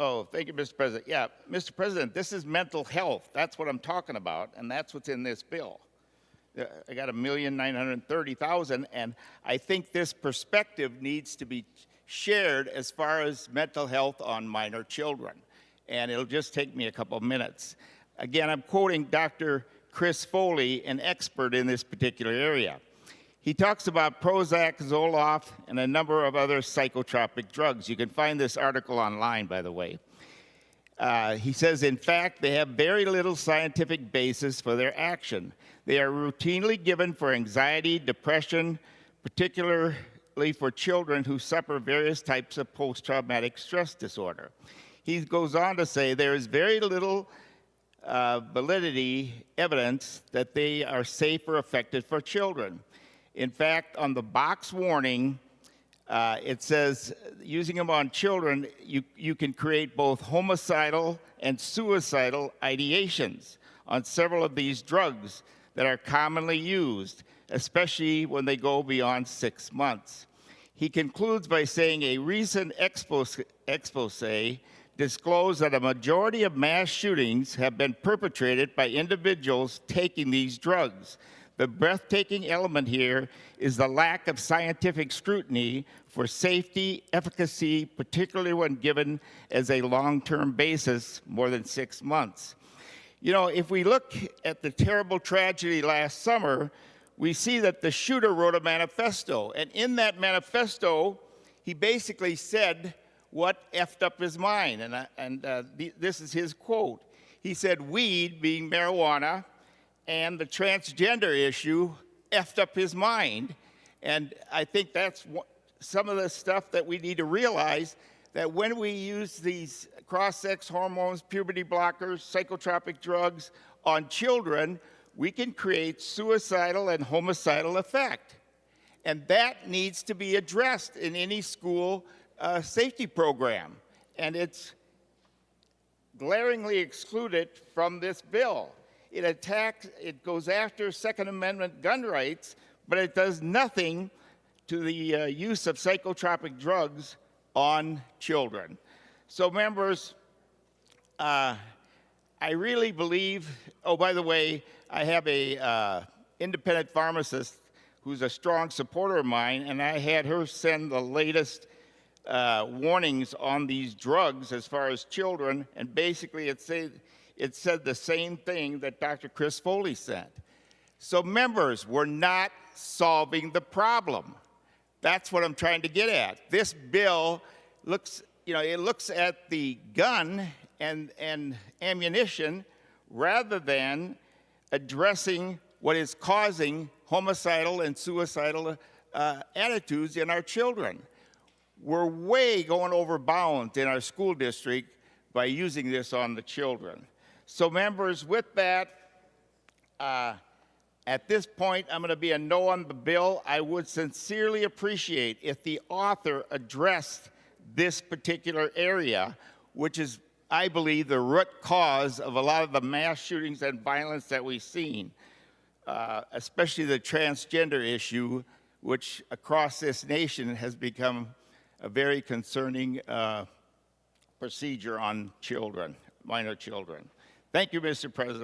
Oh, thank you, Mr. President. Yeah, Mr. President, this is mental health. That's what I'm talking about, and that's what's in this bill. I got 1,930,000, and I think this perspective needs to be shared as far as mental health on minor children. And it'll just take me a couple of minutes. Again, I'm quoting Dr. Chris Foley, an expert in this particular area. He talks about Prozac, Zoloft, and a number of other psychotropic drugs. You can find this article online, by the way. He says, in fact, they have very little scientific basis for their action. They are routinely given for anxiety, depression, particularly for children who suffer various types of post-traumatic stress disorder. He goes on to say there is very little validity evidence that they are safe or effective for children. In fact, on the box warning, it says using them on children, you can create both homicidal and suicidal ideations on several of these drugs that are commonly used, especially when they go beyond 6 months. He concludes by saying a recent expose disclosed that a majority of mass shootings have been perpetrated by individuals taking these drugs. The breathtaking element here is the lack of scientific scrutiny for safety, efficacy, particularly when given as a long-term basis, more than 6 months. You know, if we look at the terrible tragedy last summer, we see that the shooter wrote a manifesto. And in that manifesto, he basically said what effed up his mind. This is his quote. He said, weed, being marijuana, and the transgender issue effed up his mind. And I think that's some of the stuff that we need to realize, that when we use these cross-sex hormones, puberty blockers, psychotropic drugs on children, we can create suicidal and homicidal effect. And that needs to be addressed in any school safety program. And it's glaringly excluded from this bill. It goes after Second Amendment gun rights, but it does nothing to the use of psychotropic drugs on children. So members, I really believe, oh, by the way, I have a independent pharmacist who's a strong supporter of mine, and I had her send the latest warnings on these drugs as far as children, and basically it said the same thing that Dr. Chris Foley said. So members, we're not solving the problem. That's what I'm trying to get at. This bill looks, it looks at the gun and ammunition rather than addressing what is causing homicidal and suicidal attitudes in our children. We're way going over bounds in our school district by using this on the children. So members, with that, at this point, I'm going to be a no on the bill. I would sincerely appreciate if the author addressed this particular area, which is, I believe, the root cause of a lot of the mass shootings and violence that we've seen, especially the transgender issue, which across this nation has become a very concerning procedure on children, minor children. Thank you, Mr. President.